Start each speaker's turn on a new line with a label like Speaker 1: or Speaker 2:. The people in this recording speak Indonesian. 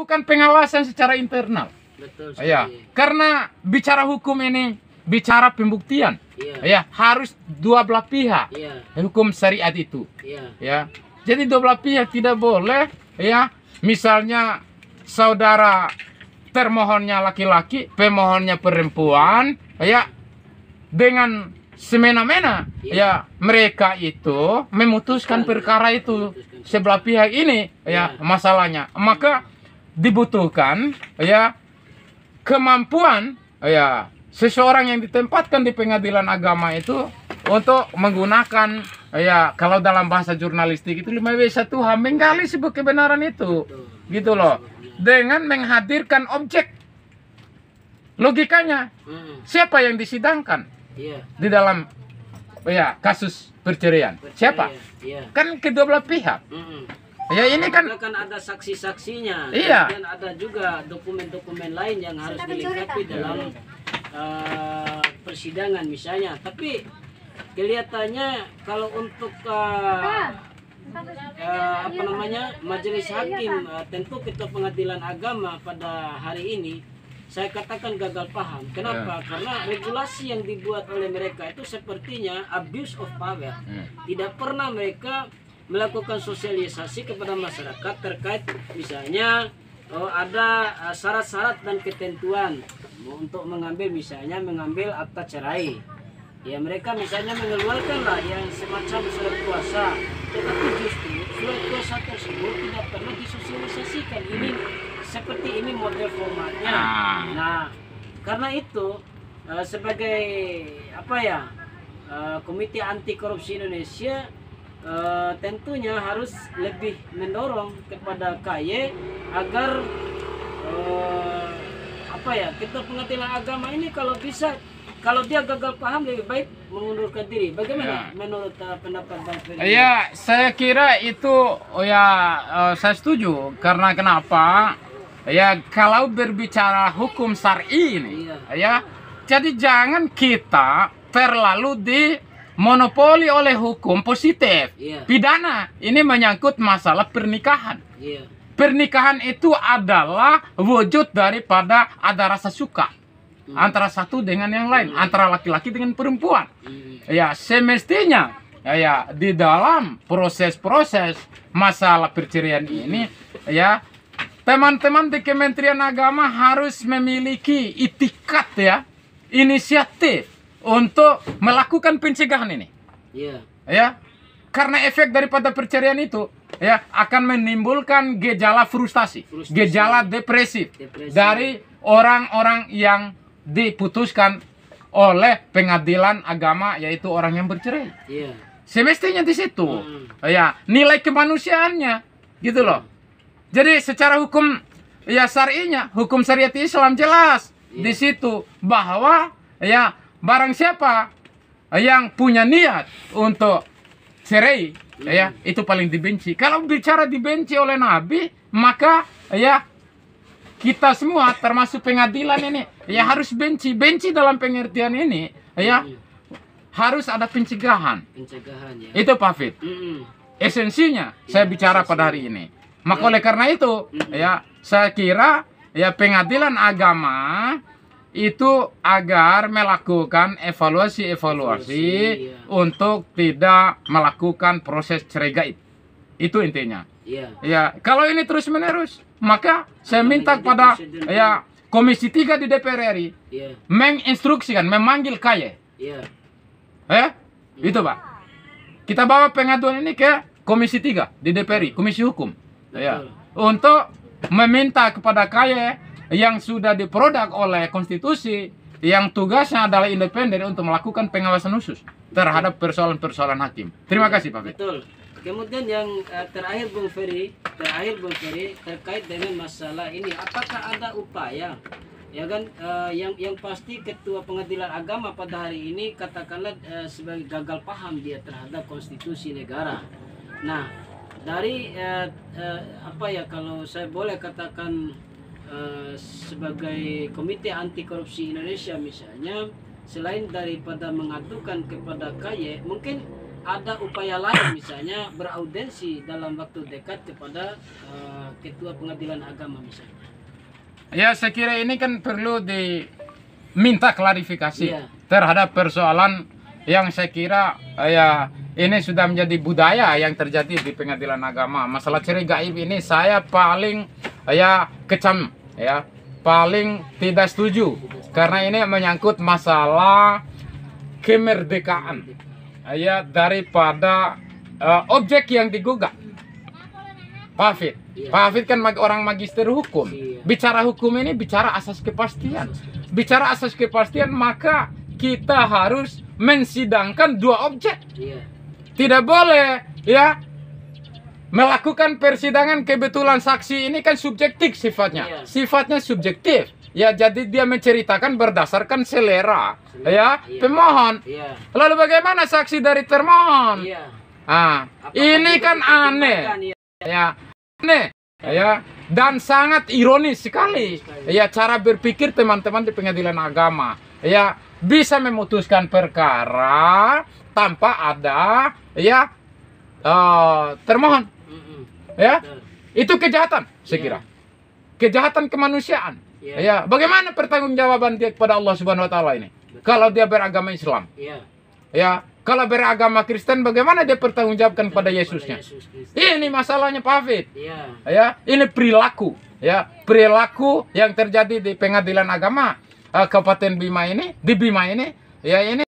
Speaker 1: melakukan pengawasan secara internal.
Speaker 2: Betul
Speaker 1: Ya,
Speaker 2: sekali.
Speaker 1: karena bicara hukum ini bicara pembuktian.
Speaker 2: Iya.
Speaker 1: Ya, harus dua belah pihak.
Speaker 2: Iya.
Speaker 1: Hukum syariat itu.
Speaker 2: Iya.
Speaker 1: Ya. Jadi dua belah pihak tidak boleh ya, misalnya saudara termohonnya laki-laki, pemohonnya perempuan, ya, dengan semena-mena ya mereka itu memutuskan perkara itu sebelah pihak ini ya masalahnya, maka dibutuhkan ya kemampuan ya seseorang yang ditempatkan di pengadilan agama itu untuk menggunakan ya kalau dalam bahasa jurnalistik itu 5W1H menggali sebuah kebenaran itu, gitu loh, dengan menghadirkan objek. Logikanya siapa yang disidangkan di dalam ya kasus perceraian? Siapa? Kan kedua belah pihak. Ya ini kan
Speaker 2: ada saksi-saksinya.
Speaker 1: Iya.
Speaker 2: Dan ada juga dokumen-dokumen lain yang harus dilengkapi dalam persidangan misalnya. Tapi kelihatannya kalau untuk majelis hakim, tentu ketua pengadilan agama pada hari ini saya katakan gagal paham. Kenapa? Karena regulasi yang dibuat oleh mereka itu sepertinya abuse of power. Tidak pernah mereka melakukan sosialisasi kepada masyarakat terkait misalnya ada syarat-syarat dan ketentuan untuk mengambil akta cerai. Ya mereka misalnya mengeluarkan lah yang semacam surat kuasa, tetapi justru surat kuasa tersebut tidak pernah disosialisasikan. Ini seperti ini model formatnya. Nah, karena itu sebagai Komite Anti Korupsi Indonesia tentunya harus lebih mendorong kepada KY agar ketua pengadilan agama ini kalau bisa, kalau dia gagal paham lebih baik mengundurkan diri. Bagaimana menurut pendapat Bang Ferry?
Speaker 1: Ya, saya kira itu saya setuju. Karena kenapa? Ya, kalau berbicara hukum syar'i ini, ya, jadi jangan kita terlalu dimonopoli oleh hukum positif. Pidana ini menyangkut masalah pernikahan. Pernikahan itu adalah wujud daripada ada rasa suka antara satu dengan yang lain, antara laki-laki dengan perempuan. Ya, semestinya ya di dalam proses-proses masalah perceraian ini ya teman-teman di Kementerian Agama harus memiliki itikat ya, inisiatif untuk melakukan pencegahan ini. Ya, karena efek daripada perceraian itu ya akan menimbulkan gejala frustasi, gejala depresif dari orang-orang yang diputuskan oleh pengadilan agama, yaitu orang yang bercerai. Semestinya di situ ya nilai kemanusiaannya, gitu loh. Jadi secara hukum ya syar'inya, hukum syariat Islam jelas di situ bahwa ya barang siapa yang punya niat untuk cerai ya itu paling dibenci. Kalau bicara dibenci oleh Nabi, maka ya kita semua termasuk pengadilan ini ya harus benci. Benci dalam pengertian ini ya harus ada pencegahan.
Speaker 2: Ya.
Speaker 1: Itu Pak Fit. Esensinya saya bicara pada hari ini. Maka oleh karena itu ya saya kira ya pengadilan agama itu agar melakukan evaluasi untuk tidak melakukan proses cerai gaib. Itu intinya. Ya, kalau ini terus menerus, maka saya minta kepada ya Komisi 3 di DPR RI menginstruksikan, memanggil KY. Itu Pak. Kita bawa pengaduan ini ke Komisi 3 di DPR RI, Komisi Hukum. Ya, untuk meminta kepada KY yang sudah diproduk oleh konstitusi, yang tugasnya adalah independen untuk melakukan pengawasan khusus terhadap persoalan-persoalan hakim. Terima kasih Pak.
Speaker 2: Betul. Kemudian yang terakhir Bung Ferry terkait dengan masalah ini, apakah ada upaya ya kan yang pasti ketua pengadilan agama pada hari ini katakanlah sebagai gagal paham dia terhadap konstitusi negara. Nah, dari kalau saya boleh katakan sebagai Komite Anti Korupsi Indonesia misalnya, selain daripada mengadukan kepada KY, mungkin ada upaya lain misalnya beraudensi dalam waktu dekat kepada ketua pengadilan agama misalnya.
Speaker 1: Ya, saya kira ini kan perlu diminta klarifikasi
Speaker 2: Iya.
Speaker 1: terhadap persoalan yang saya kira ya ini sudah menjadi budaya yang terjadi di pengadilan agama. Masalah cerai gaib ini saya paling ya kecam, ya paling tidak setuju karena ini menyangkut masalah kemerdekaan ya daripada objek yang digugat. Pak Hafid,
Speaker 2: Iya.
Speaker 1: Pak Hafid kan orang magister hukum.
Speaker 2: Iya.
Speaker 1: Bicara hukum ini bicara asas kepastian. Bicara asas kepastian maka kita harus mensidangkan dua objek.
Speaker 2: Iya.
Speaker 1: Tidak boleh ya melakukan persidangan kebetulan saksi ini kan subjektif sifatnya.
Speaker 2: Iya.
Speaker 1: Sifatnya subjektif. Ya jadi dia menceritakan berdasarkan selera ya
Speaker 2: Iya.
Speaker 1: pemohon.
Speaker 2: Iya.
Speaker 1: Lalu bagaimana saksi dari termohon?
Speaker 2: Iya.
Speaker 1: Ah,
Speaker 2: Apakah
Speaker 1: ini
Speaker 2: juga
Speaker 1: kan aneh.
Speaker 2: dipertimbangkan, ya?
Speaker 1: Ya, aneh. Ya, dan sangat ironis sekali. Ya, cara berpikir teman-teman di pengadilan agama. Ya, bisa memutuskan perkara tanpa ada ya termohon.
Speaker 2: Mm-mm.
Speaker 1: Ya,
Speaker 2: Betul.
Speaker 1: itu kejahatan, saya
Speaker 2: Iya.
Speaker 1: kira. Kejahatan kemanusiaan.
Speaker 2: Iya.
Speaker 1: Ya, bagaimana pertanggungjawaban dia kepada Allah Subhanahu wa taala ini? Kalau dia beragama Islam.
Speaker 2: Iya.
Speaker 1: Ya, kalau beragama Kristen bagaimana dia pertanggungjawabkan pada Yesusnya?
Speaker 2: Yesus Kristus.
Speaker 1: Ini masalahnya Pak Hafid.
Speaker 2: Iya.
Speaker 1: Ya, ini perilaku, ya, perilaku yang terjadi di pengadilan agama Kabupaten Bima ini, di Bima ini, ya ini